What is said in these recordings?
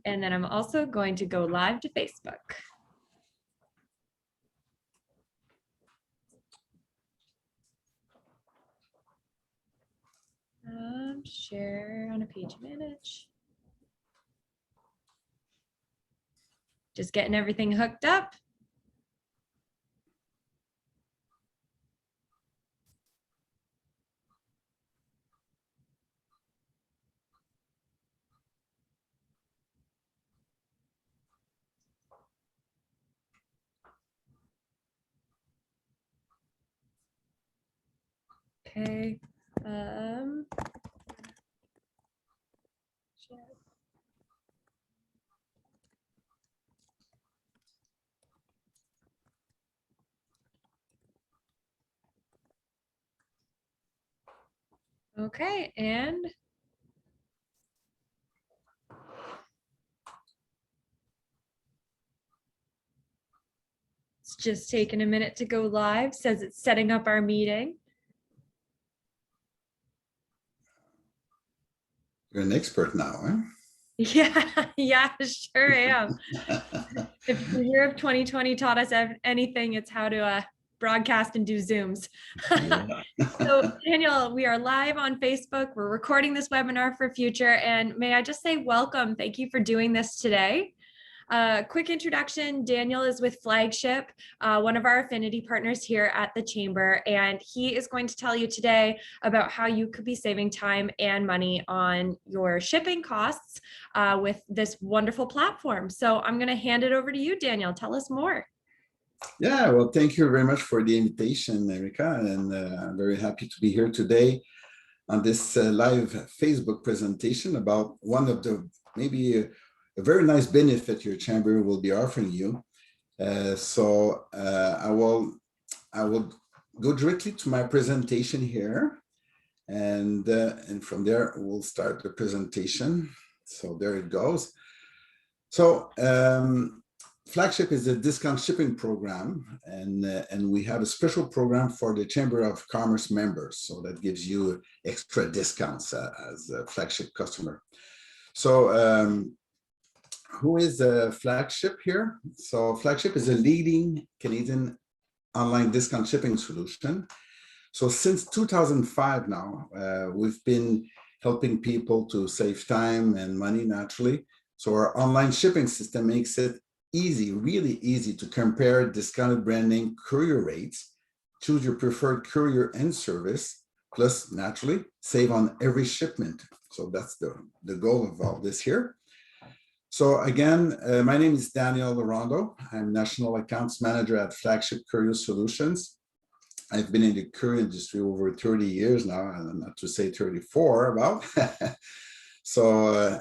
And then I'm also going to go live to Facebook. Share on a page manage. Just getting everything hooked up. Okay. Okay, and it's just taking a minute to go live. Says it's setting up our meeting. You're an expert now, huh? Yeah, sure am. If the year of 2020 taught us anything, it's how to broadcast and do Zooms. So Daniel, we are live on Facebook. We're recording this webinar for future. And may I just say welcome. Thank you for doing this today. Quick introduction, Daniel is with Flagship, one of our affinity partners here at the Chamber, and he is going to tell you today about how you could be saving time and money on your shipping costs with this wonderful platform. So I'm going to hand it over to you, Daniel. Tell us more. Yeah, well, thank you very much for the invitation, Erica, and I'm very happy to be here today on this live Facebook presentation about one of the maybe a very nice benefit your chamber will be offering you. I will go directly to my presentation here, and from there we'll start the presentation. So there it goes. So Flagship is a discount shipping program, and we have a special program for the Chamber of Commerce members. So that gives you extra discounts as a Flagship customer. So who is Flagship here? So Flagship is a leading Canadian online discount shipping solution. So since 2005 now, we've been helping people to save time and money naturally. So our online shipping system makes it easy, really easy to compare discounted brand name courier rates, choose your preferred courier and service, plus naturally save on every shipment. So that's the goal of all this here. So again, my name is Dhl E-Commerce. I'm National Accounts Manager at Flagship Courier Solutions. I've been in the courier industry over 30 years now, and not to say 34 about.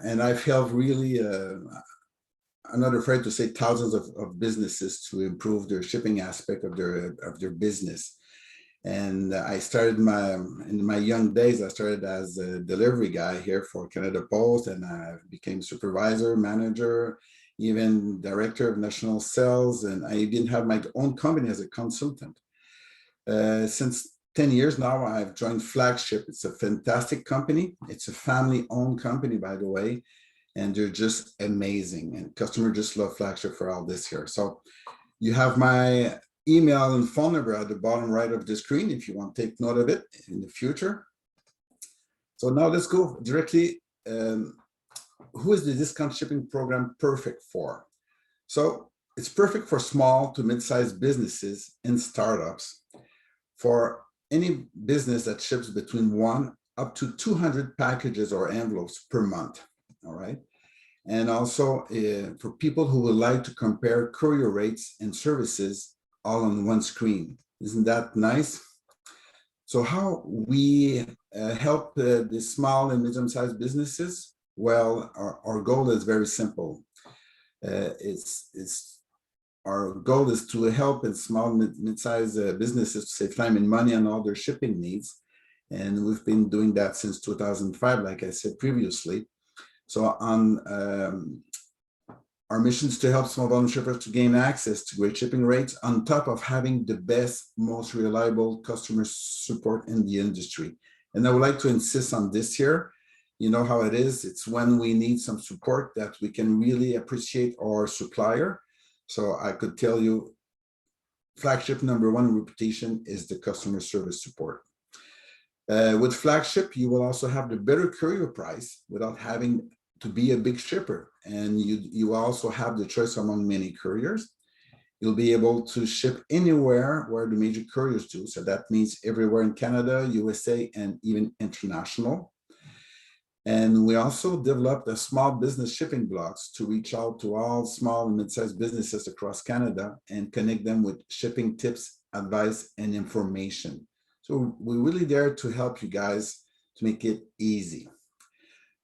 And I've helped really, I'm not afraid to say thousands of businesses to improve their shipping aspect of their business. And I started in my young days, I started as a delivery guy here for Canada Post, and I became supervisor, manager, even director of national sales, and I didn't have my own company as a consultant. Since 10 years now, I've joined Flagship. It's a fantastic company. It's a family-owned company, by the way, and they're just amazing. And customers just love Flagship for all this here. So you have my email and phone number at the bottom right of the screen if you want to take note of it in the future. So now let's go directly. Who is the discount shipping program perfect for? So it's perfect for small to mid-sized businesses and startups, for any business that ships between 1 up to 200 packages or envelopes per month, all right? And also for people who would like to compare courier rates and services all on one screen. Isn't that nice? So how we help the small and medium-sized businesses? Well, our goal is very simple. Our goal is to help in small mid-sized businesses to save time and money on all their shipping needs. And we've been doing that since 2005, like I said previously. So our mission is to help small volume shippers to gain access to great shipping rates on top of having the best, most reliable customer support in the industry. And I would like to insist on this here. you know how it is. It's when we need some support that we can really appreciate our supplier. So I could tell you, Flagship #1 reputation is the customer service support. With Flagship, you will also have the better courier price without having to be a big shipper. And you also have the choice among many couriers. You'll be able to ship anywhere where the major couriers do. So that means everywhere in Canada, USA, and even international. And we also developed a small business shipping blocks to reach out to all small and mid-sized businesses across Canada and connect them with shipping tips, advice, and information. So we're really there to help you guys to make it easy.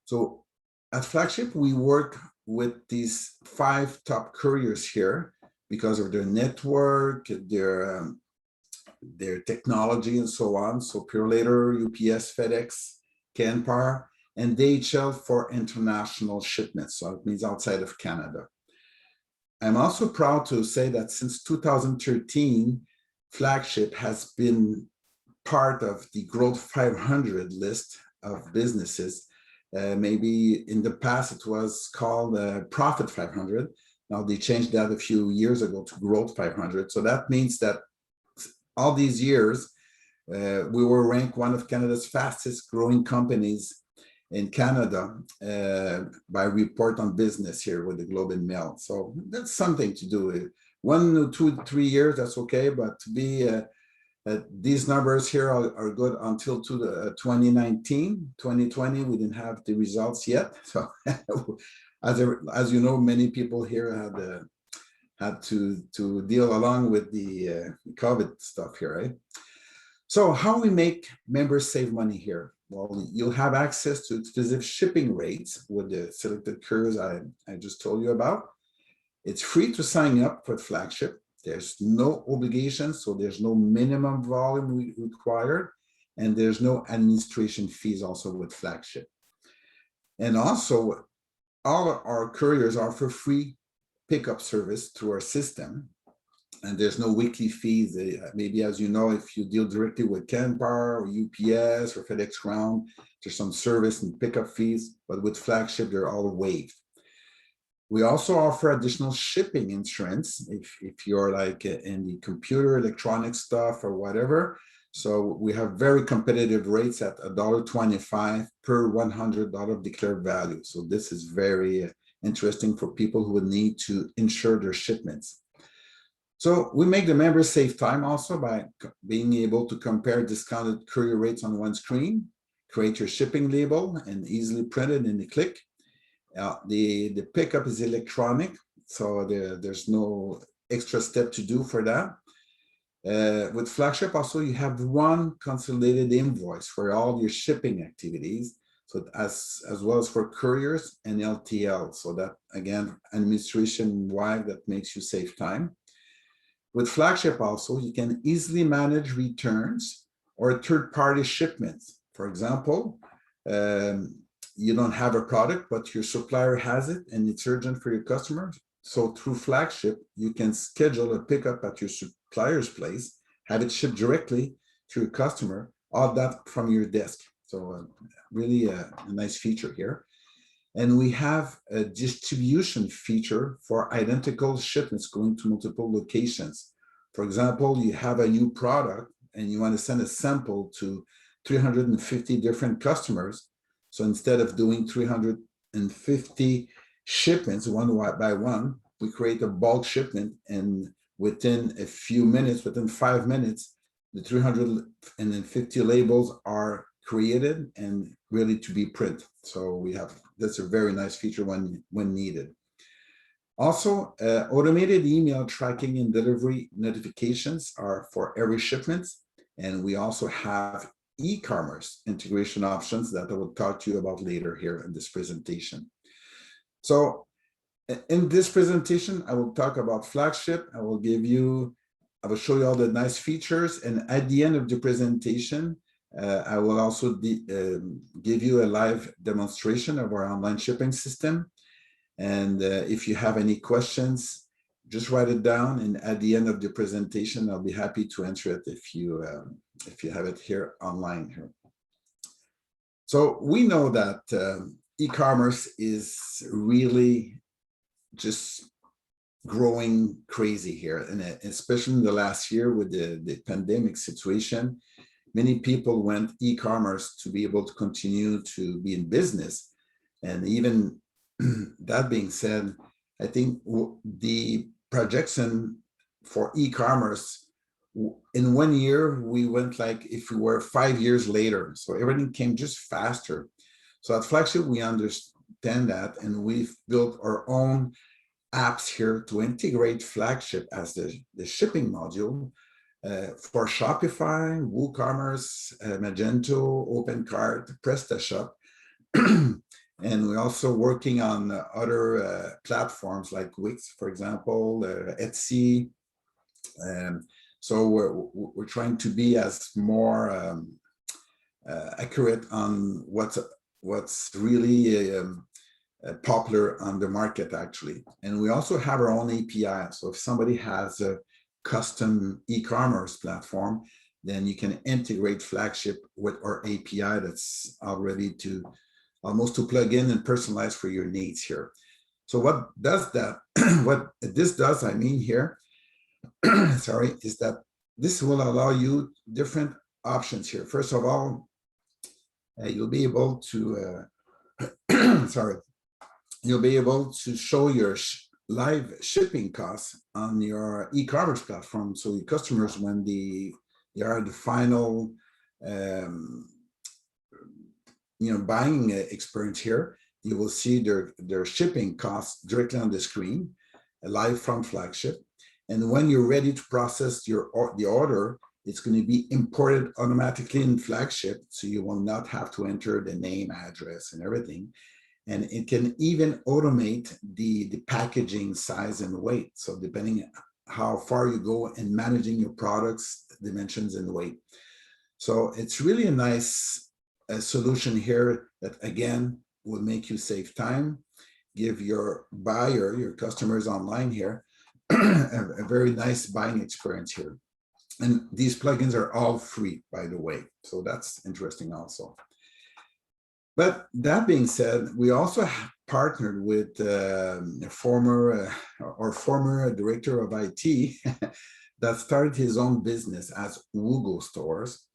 So at Flagship, we work with these 5 top couriers here because of their network, their technology, and so on. So Purolator, UPS, FedEx, Canpar, and DHL for international shipments. So it means outside of Canada. I'm also proud to say that since 2013, Flagship has been part of the Growth 500 list of businesses. Maybe in the past it was called Profit 500. Now they changed that a few years ago to Growth 500. So that means that all these years, we were ranked one of Canada's fastest growing companies in Canada by Report on Business here with the Globe and Mail. So that's something to do. 1, 2, 3 years, that's okay, but to be these numbers here are good until 2019. 2020, we didn't have the results yet. So as you know, many people here had to deal along with the COVID stuff here, right? So how we make members save money here? Well, you'll have access to exclusive shipping rates with the selected couriers I just told you about. It's free to sign up for Flagship. There's no obligation, so there's no minimum volume required, and there's no administration fees also with Flagship. And also, all our couriers offer free pickup service through our system, and there's no weekly fees. Maybe, as you know, if you deal directly with Canpar or UPS or FedEx Ground, there's some service and pickup fees, but with Flagship, they're all waived. We also offer additional shipping insurance if you're like in the computer, electronic stuff or whatever. So we have very competitive rates at $1.25 per $100 declared value. So this is very interesting for people who would need to insure their shipments. So we make the members save time also by being able to compare discounted courier rates on one screen, create your shipping label and easily print it in a click. The pickup is electronic, so there's no extra step to do for that. With Flagship also, you have one consolidated invoice for all your shipping activities, so as well as for couriers and LTL. So that, again, administration-wide, that makes you save time. With Flagship also, you can easily manage returns or third-party shipments. For example, you don't have a product, but your supplier has it and it's urgent for your customers. So through Flagship, you can schedule a pickup at your supplier's place, have it shipped directly to your customer, all that from your desk. So really a nice feature here. And we have a distribution feature for identical shipments going to multiple locations. For example, you have a new product and you want to send a sample to 350 different customers. So instead of doing 350 shipments one by one, we create a bulk shipment, and within a few minutes, within 5 minutes, the 350 labels are created and ready to be printed. So that's a very nice feature when needed. Also, automated email tracking and delivery notifications are for every shipment, and we also have e-commerce integration options that I will talk to you about later here in this presentation. So in this presentation, I will talk about Flagship. I will show you all the nice features. And at the end of the presentation, I will also give you a live demonstration of our online shipping system. And if you have any questions, just write it down. And at the end of the presentation, I'll be happy to answer it if you have it here online here. So we know that e-commerce is really just growing crazy here, and especially in the last year with the pandemic situation, many people went e-commerce to be able to continue to be in business. And even that being said, I think the projection for e-commerce in 1 year, we went like if we were 5 years later. So everything came just faster. So at Flagship, we understand that, and we've built our own apps here to integrate Flagship as the shipping module for Shopify, WooCommerce, Magento, OpenCart, PrestaShop. And we're also working on other platforms like Wix, for example, Etsy. So we're trying to be as more accurate on what's really popular on the market, actually. And we also have our own API. So if somebody has a custom e-commerce platform, then you can integrate Flagship with our API that's already almost to plug in and personalize for your needs here. So what does that, what this does, I mean here, sorry, is that this will allow you different options here. First of all, you'll be able to, sorry, you'll be able to show your live shipping costs on your e-commerce platform. So your customers, when they are the final buying experience here, you will see their shipping costs directly on the screen, live from Flagship. And when you're ready to process the order, it's going to be imported automatically in Flagship, so you will not have to enter the name, address, and everything. And it can even automate the packaging size and weight. So depending how far you go in managing your products, dimensions, and weight. So it's really a nice solution here that, again, will make you save time, give your buyer, your customers online here, a very nice buying experience here. And these plugins are all free, by the way. So that's interesting also. But that being said, we also partnered with former director of IT that started his own business as Woogo Stores.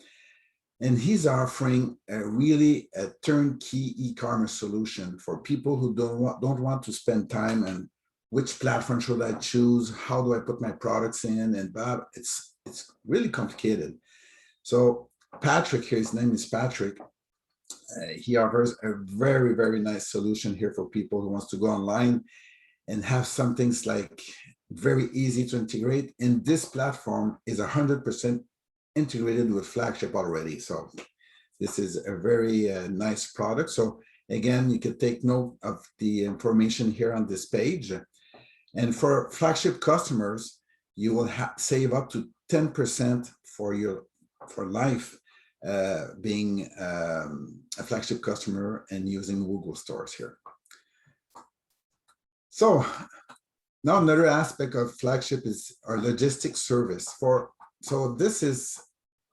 And he's offering really a turnkey e-commerce solution for people who don't want to spend time and which platform should I choose? How do I put my products in? And Bob, it's really complicated. So Patrick here, his name is Patrick. He offers a very, very nice solution here for people who wants to go online and have some things like very easy to integrate. And this platform is 100% integrated with Flagship already. So this is a very nice product. So again, you can take note of the information here on this page. And for Flagship customers, you will save up to 10% for life being a Flagship customer and using Google stores here. So now another aspect of Flagship is our logistics service. So this is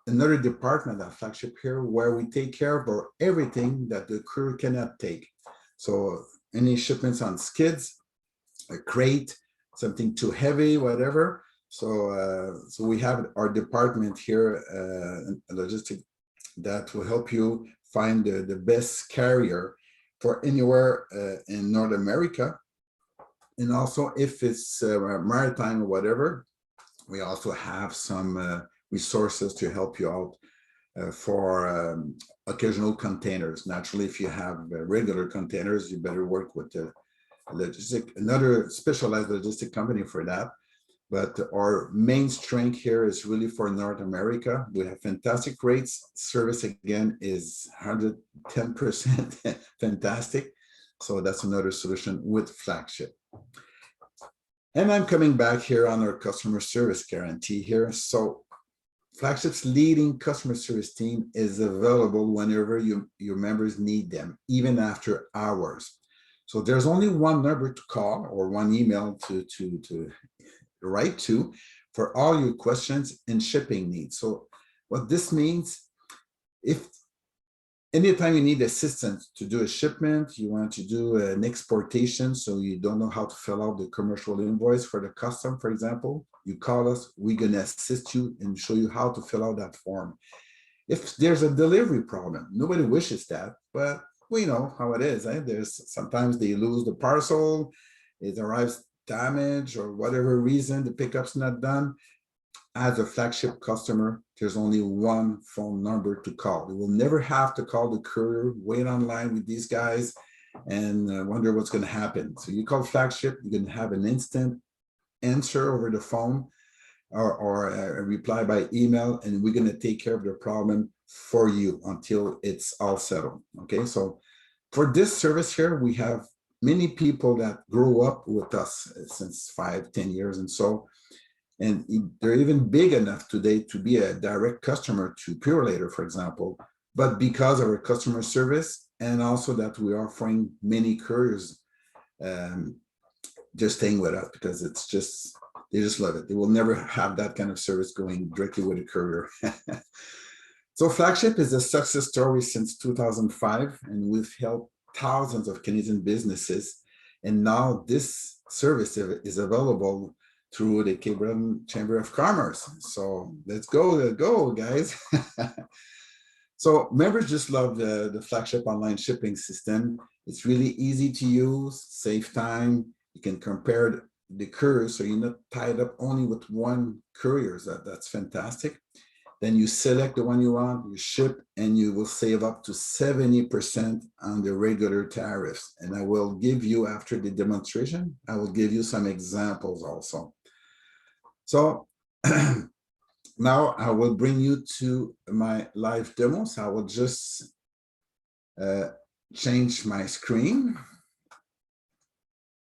another department at Flagship here where we take care of everything that the courier cannot take. So any shipments on skids, a crate, something too heavy, whatever. So we have our department here, logistics, that will help you find the best carrier for anywhere in North America. And also if it's maritime or whatever, we also have some resources to help you out for occasional containers. Naturally, if you have regular containers, you better work with another specialized logistic company for that. But our main strength here is really for North America. We have fantastic rates. Service, again, is 110% fantastic. So that's another solution with Flagship. And I'm coming back here on our customer service guarantee here. So Flagship's leading customer service team is available whenever your members need them, even after hours. So there's only one number to call or one email to write to for all your questions and shipping needs. So what this means, if anytime you need assistance to do a shipment, you want to do an exportation, so you don't know how to fill out the commercial invoice for the custom, for example, you call us, we're going to assist you and show you how to fill out that form. If there's a delivery problem, nobody wishes that, but we know how it is. There's sometimes they lose the parcel, it arrives damaged or whatever reason, the pickup's not done. As a flagship customer, there's only one phone number to call. You will never have to call the courier, wait online with these guys, and wonder what's going to happen. So you call flagship, you're going to have an instant answer over the phone or a reply by email, and we're going to take care of the problem for you until it's all settled. Okay, so for this service here, we have many people that grew up with us since 5-10 years and so. And they're even big enough today to be a direct customer to Purelator, for example, but because of our customer service and also that we're offering many couriers just staying with us because it's just, they just love it. They will never have that kind of service going directly with a courier. So Flagship is a success story since 2005, and we've helped thousands of Canadian businesses. And now this service is available through the Quebec Chamber of Commerce. So let's go, guys. So members just love the Flagship online shipping system. It's really easy to use, save time. You can compare the couriers, so you're not tied up only with one courier. That's fantastic. Then you select the one you want, you ship, and you will save up to 70% on the regular tariffs. And I will give you, after the demonstration, I will give you some examples also. So now I will bring you to my live demo. So I will just change my screen.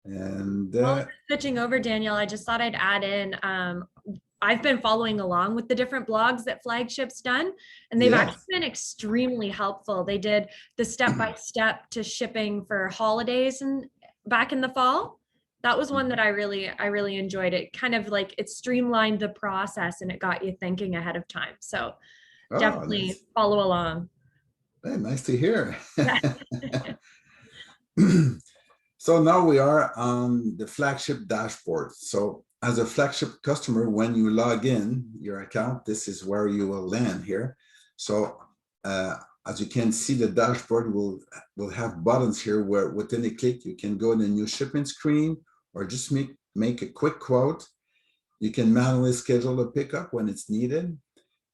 And while you're switching over, Daniel, I just thought I'd add in, I've been following along with the different blogs that Flagship's done, and they've actually been extremely helpful. They did the step-by-step to shipping for holidays and back in the fall. That was one that I really enjoyed. It kind of like it streamlined the process and it got you thinking ahead of time. So definitely nice. Follow along. Hey, nice to hear. So now we are on the Flagship dashboard. So as a Flagship customer, when you log in your account, this is where you will land here. So as you can see, the dashboard will have buttons here where within a click, you can go in the new shipment screen or just make a quick quote. You can manually schedule a pickup when it's needed.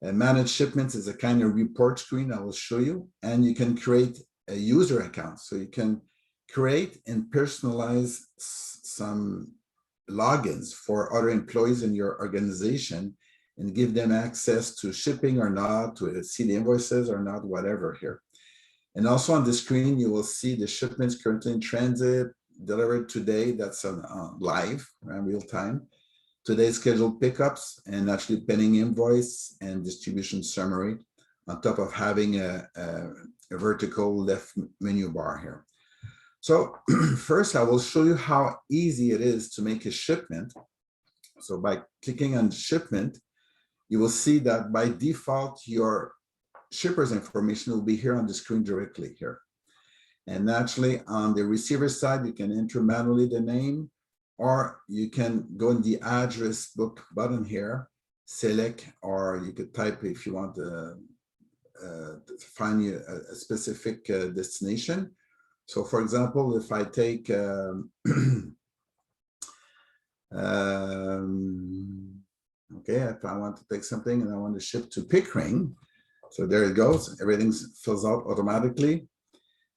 Manage shipments is a kind of report screen I will show you. And you can create a user account. So you can create and personalize some logins for other employees in your organization and give them access to shipping or not, to see the invoices or not, whatever here. And also on the screen, you will see the shipments currently in transit, delivered today, that's on live, real time. Today's scheduled pickups and actually pending invoice and distribution summary on top of having a vertical left menu bar here. So first, I will show you how easy it is to make a shipment. So by clicking on shipment, you will see that by default, your shipper's information will be here on the screen directly here. And naturally, on the receiver side, you can enter manually the name, or you can go in the address book button here, select, or you could type if you want to find a specific destination. So for example, if I take, okay, if I want to take something and I want to ship to Pickering, so there it goes, everything fills out automatically.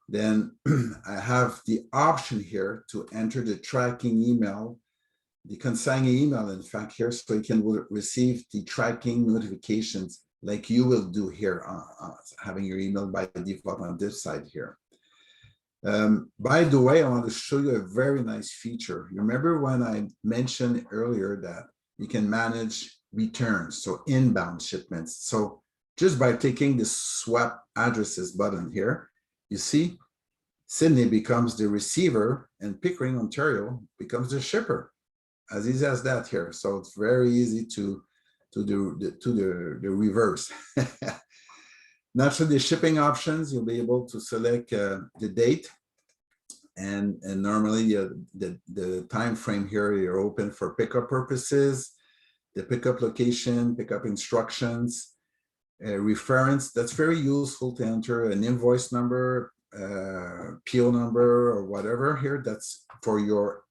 Then I have the option here to enter the tracking email, the consignee email, in fact, here, so you can receive the tracking notifications like you will do here, having your email by default on this side here. By the way, I want to show you a very nice feature. You remember when I mentioned earlier that you can manage returns, so inbound shipments. So just by clicking the swap addresses button here, you see Sydney becomes the receiver and Pickering, Ontario becomes the shipper. As easy as that here. So it's very easy to do the reverse. Naturally, the shipping options, you'll be able to select the date, and normally the time frame here, you're open for pickup purposes, the pickup location, pickup instructions, reference. That's very useful to enter an invoice number, PO number, or whatever here. That's for your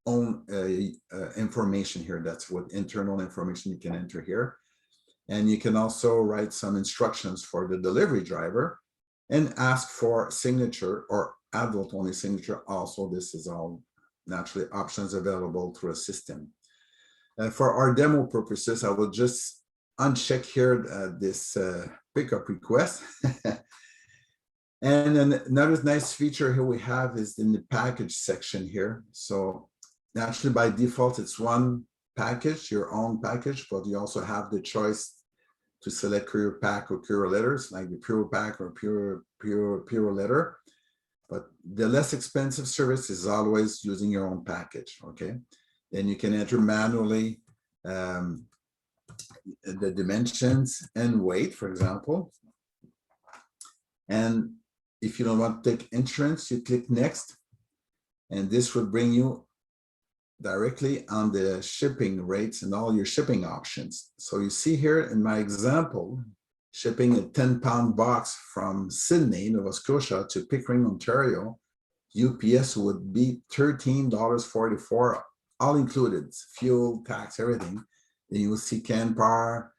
own information here. That's what internal information you can enter here. And you can also write some instructions for the delivery driver and ask for signature or adult only signature. Also, this is all naturally options available through a system. For our demo purposes, I will just uncheck here this pickup request. And then another nice feature here we have is in the package section here. So naturally, by default, it's one package, your own package, but you also have the choice to select courier pack or courier letters, like the pure pack or pure letter. But the less expensive service is always using your own package, okay? Then you can enter manually the dimensions and weight, for example. And if you don't want to take insurance, you click next, and this will bring you directly on the shipping rates and all your shipping options. So you see here in my example, shipping a 10-pound box from Sydney, Nova Scotia to Pickering, Ontario, UPS would be $13.44, all included, fuel, tax, everything. Then you will see Canpar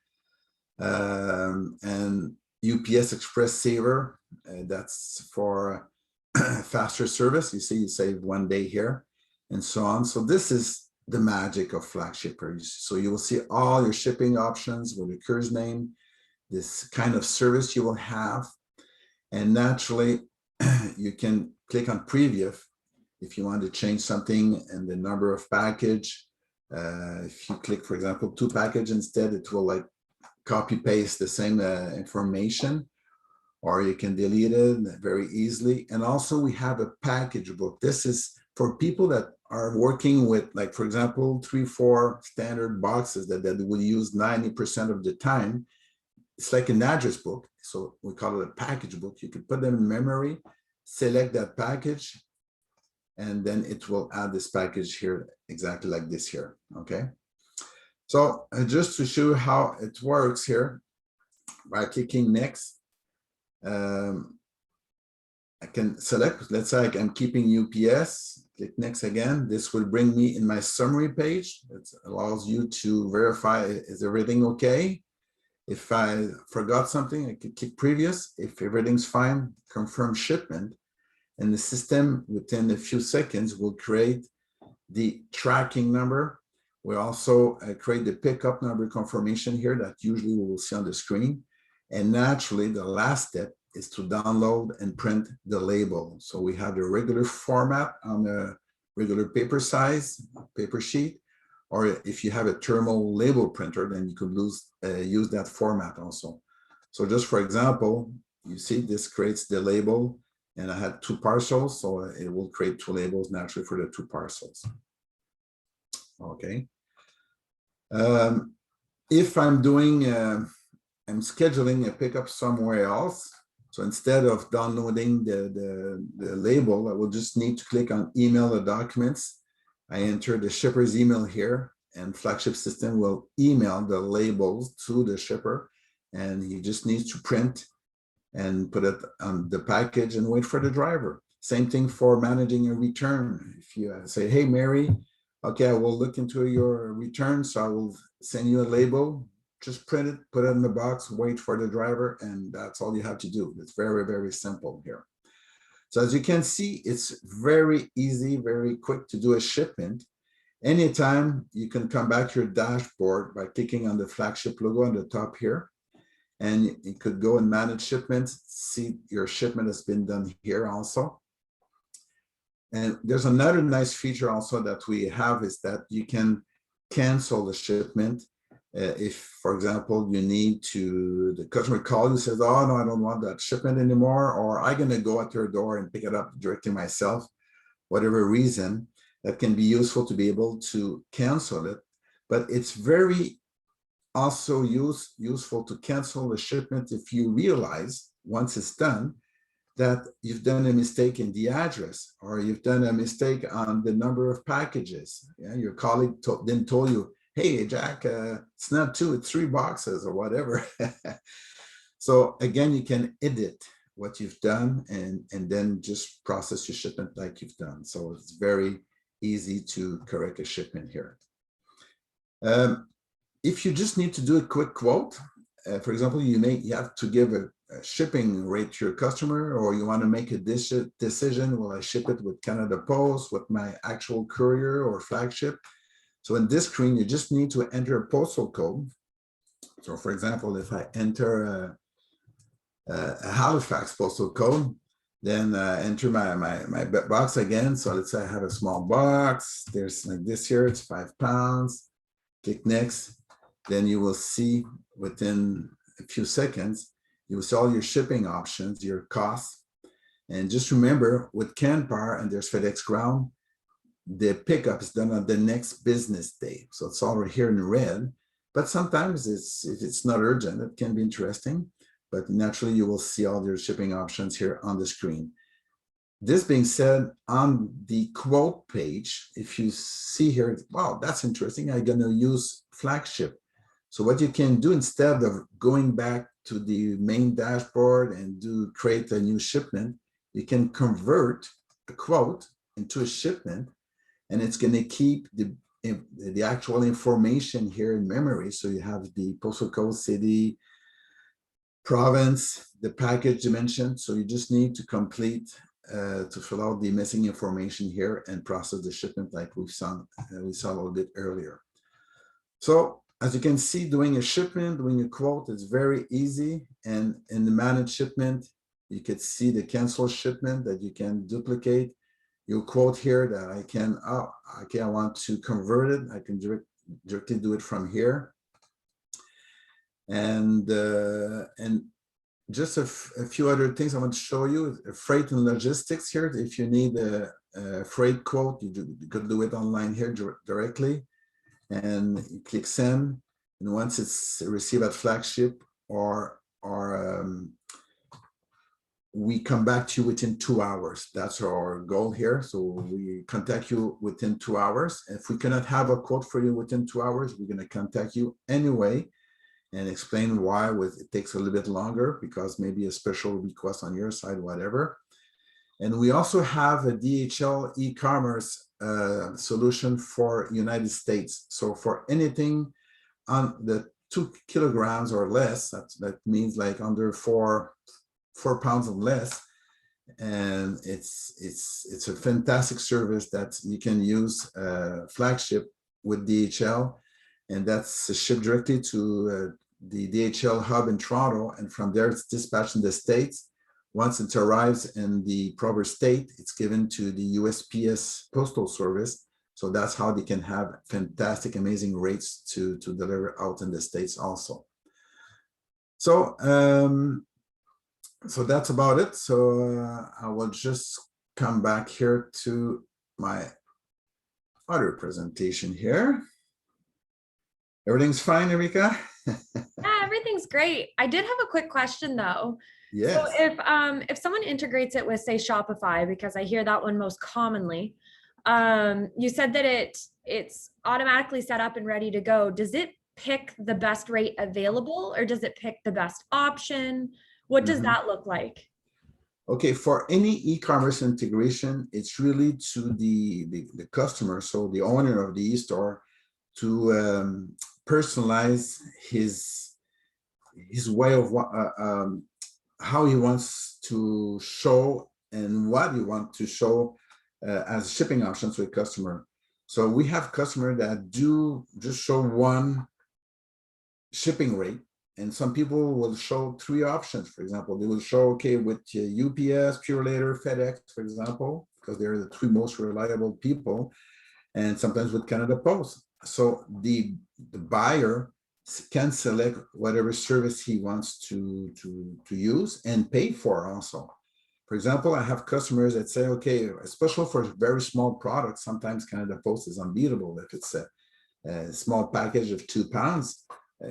and UPS Express Saver. That's for faster service. You see, you save 1 day here, and so on. So this is the magic of Flagship. So you will see all your shipping options with the courier's name, this kind of service you will have. And naturally, you can click on preview if you want to change something in the number of package. If you click, for example, 2 package instead, it will like copy paste the same information, or you can delete it very easily. And also we have a package book. This is for people that are working with, like, for example, 3-4 standard boxes that will use 90% of the time. It's like an address book. So we call it a package book. You can put them in memory, select that package, and then it will add this package here exactly like this here, okay? So just to show you how it works here, by clicking next, I can select, let's say I'm keeping UPS, click next again. This will bring me in my summary page. It allows you to verify, is everything okay? If I forgot something, I could click previous. If everything's fine, confirm shipment. And the system within a few seconds will create the tracking number. We also create the pickup number confirmation here that usually we will see on the screen. And naturally, the last step is to download and print the label. So we have the regular format on a regular paper size, paper sheet, or if you have a thermal label printer, then you could use that format also. So just for example, you see this creates the label, and I had 2 parcels, so it will create 2 labels naturally for the 2 parcels. Okay. If I'm doing, I'm scheduling a pickup somewhere else, so instead of downloading the label, I will just need to click on email the documents. I enter the shipper's email here, and Flagship system will email the labels to the shipper, and he just needs to print and put it on the package and wait for the driver. Same thing for managing a return. If you say, hey, Mary, okay, I will look into your return, so I will send you a label, just print it, put it in the box, wait for the driver, and that's all you have to do. It's very, very simple here. So as you can see, it's very easy, very quick to do a shipment. Anytime you can come back to your dashboard by clicking on the Flagship logo on the top here, and you could go and manage shipments, see your shipment has been done here also. And there's another nice feature also that we have is that you can cancel the shipment. If, for example, you need to, the customer calls you, says, oh, no, I don't want that shipment anymore, or I'm going to go at your door and pick it up directly myself, whatever reason, that can be useful to be able to cancel it. But it's very also useful to cancel the shipment if you realize once it's done that you've done a mistake in the address, or you've done a mistake on the number of packages. Yeah, your colleague then told you, hey, Jack, it's not 2, it's 3 boxes or whatever. So again, you can edit what you've done and then just process your shipment like you've done. So it's very easy to correct a shipment here. If you just need to do a quick quote, for example, you have to give a shipping rate to your customer, or you want to make a decision, will I ship it with Canada Post, with my actual courier or flagship? So in this screen, you just need to enter a postal code. So for example, if I enter a Halifax postal code, then enter my box again. So let's say I have a small box. There's like this here, it's 5 pounds. Click next. Then you will see within a few seconds, you will see all your shipping options, your costs. And just remember, with Canpar and there's FedEx Ground, the pickup is done on the next business day. So it's already here in red. But sometimes if it's not urgent, it can be interesting. But naturally, you will see all your shipping options here on the screen. This being said, on the quote page, if you see here, wow, that's interesting, I'm going to use Flagship. So what you can do, instead of going back to the main dashboard and create a new shipment, you can convert a quote into a shipment, and it's going to keep the actual information here in memory. So you have the postal code, city, province, the package dimension. So you just need to complete to fill out the missing information here and process the shipment like we saw a little bit earlier. So as you can see, doing a shipment, doing a quote is very easy. And in the managed shipment, you could see the cancel shipment that you can duplicate. Your quote here that I can, oh, okay, I want to convert it. I can directly do it from here. And just a few other things I want to show you. Freight and logistics here. If you need a freight quote, you could do it online here directly. And you click send. And once it's received at Flagship, or we come back to you within 2 hours. That's our goal here. So we contact you within 2 hours. If we cannot have a quote for you within 2 hours, we're going to contact you anyway and explain why it takes a little bit longer, because maybe a special request on your side, whatever. And we also have a Dhl E-Commerce solution for United States. So for anything on the 2 kilograms or less, that means like under 4 pounds or less. And it's a fantastic service that you can use Flagship with DHL, and that's shipped directly to the DHL hub in Toronto, and from there it's dispatched in the States. Once it arrives in the proper state, it's given to the USPS Postal Service. So that's how they can have fantastic, amazing rates to deliver out in the States also. So, so that's about it. So I will just come back here to my other presentation here. Everything's fine, Erika? Yeah, everything's great. I did have a quick question though. Yes. So if someone integrates it with, say, Shopify, because I hear that one most commonly, you said that it's automatically set up and ready to go. Does it pick the best rate available, or does it pick the best option? What does that look like? Okay, for any e-commerce integration, it's really to the customer, so the owner of the e-store, to personalize his way of how he wants to show and what he wants to show as shipping options to a customer. So we have customers that do just show one shipping rate, and some people will show 3 options. For example, they will show, okay, with UPS, Purelator, FedEx, for example, because they're the 3 most reliable people, and sometimes with Canada Post. So the buyer can select whatever service he wants to use and pay for also. For example, I have customers that say, okay, especially for very small products, sometimes Canada Post is unbeatable. If it's a small package of 2 pounds,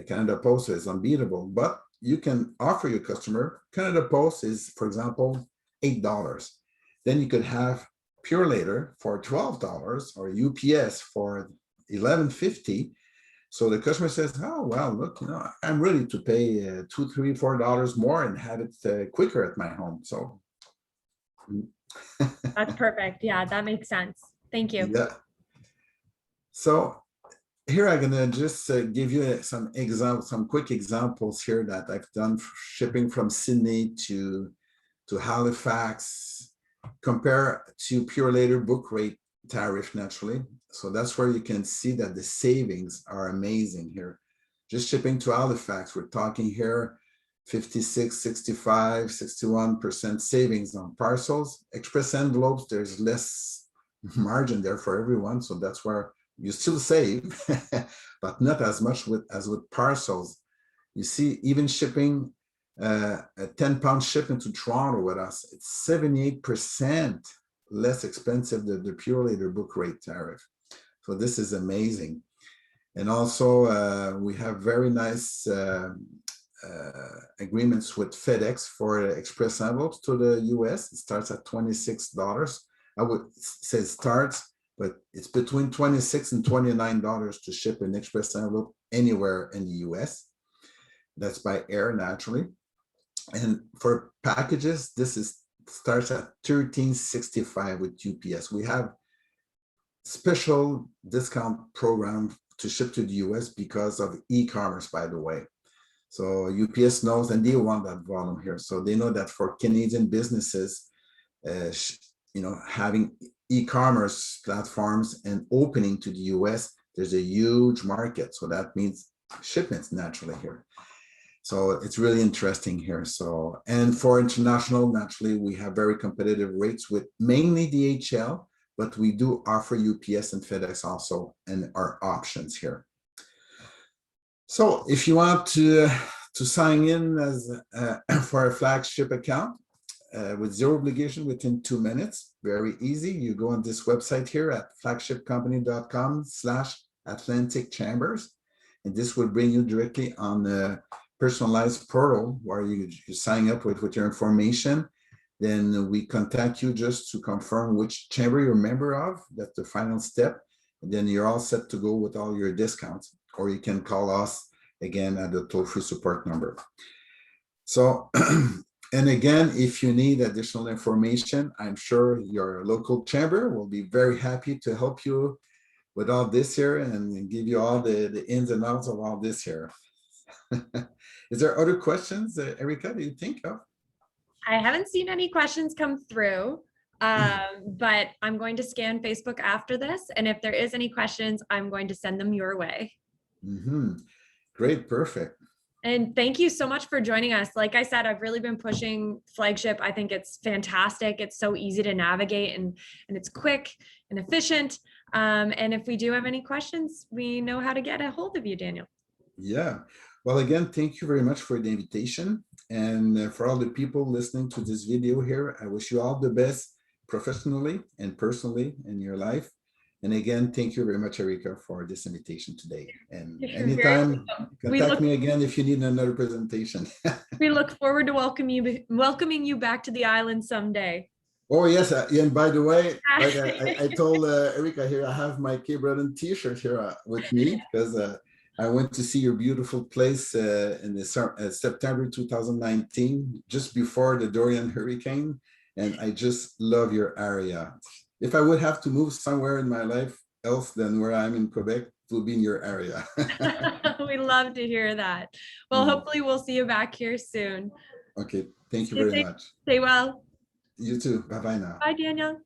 Canada Post is unbeatable, but you can offer your customer, Canada Post is, for example, $8. Then you could have Pure Later for $12 or UPS for $11.50. So the customer says, oh, well, look, I'm ready to pay $2, $3, $4 more and have it quicker at my home. So That's perfect. Yeah, that makes sense. Thank you. yeah. So here I'm gonna just give you some examples, some quick examples here that I've done shipping from Sydney to Halifax, compare to Pure Later book rate tariff naturally. So that's where you can see that the savings are amazing here. Just shipping to Halifax, we're talking here 56, 65, 61% savings on parcels. Express envelopes, there's less margin there for everyone. So that's where you still save, but not as much as with parcels. You see, even shipping a 10-pound shipment to Toronto with us, it's 78% less expensive than the Pure Later book rate tariff. So this is amazing. And also we have very nice agreements with FedEx for express envelopes to the US. It starts at $26. I would say it starts, but it's between $26 and $29 to ship an express envelope anywhere in the US. That's by air, naturally. And for packages, this starts at $13.65 with UPS. We have special discount program to ship to the US because of e-commerce, by the way. So UPS knows, and they want that volume here. So they know that for Canadian businesses, having e-commerce platforms and opening to the US, there's a huge market. So that means shipments naturally here. So it's really interesting here. So, and for international, naturally, we have very competitive rates with mainly DHL, but we do offer UPS and FedEx also and our options here. So if you want to sign in as for a flagship account with zero obligation within 2 minutes, very easy. You go on this website here at flagshipcompany.com/Atlantic Chambers, and this will bring you directly on the personalized portal where you sign up with your information. Then we contact you just to confirm which chamber you're a member of. That's the final step. And then you're all set to go with all your discounts, or you can call us again at the toll-free support number. So, and again, if you need additional information, I'm sure your local chamber will be very happy to help you with all this here and give you all the ins and outs of all this here. Is there other questions, Erica, do you think of? I haven't seen any questions come through, but I'm going to scan Facebook after this. And if there is any questions, I'm going to send them your way. Great, perfect. And thank you so much for joining us. Like I said, I've really been pushing Flagship. I think it's fantastic. It's so easy to navigate and it's quick and efficient. And if we do have any questions, we know how to get a hold of you, Daniel. Yeah. Well, again, thank you very much for the invitation. And for all the people listening to this video here, I wish you all the best professionally and personally in your life. And again, thank you very much, Erica, for this invitation today. And anytime, contact me again if you need another presentation. We look forward to welcoming you back to the island someday. Oh, yes. And by the way, like I told Erica here, I have my Cape Breton t-shirt here with me because I went to see your beautiful place in the September 2019, just before the Dorian hurricane. And I just love your area. If I would have to move somewhere in my life else than where I'm in Quebec, it would be in your area. We love to hear that. Well, hopefully we'll see you back here soon. Okay. Thank you very much. Stay well. You too. Bye-bye now. Bye, Daniel.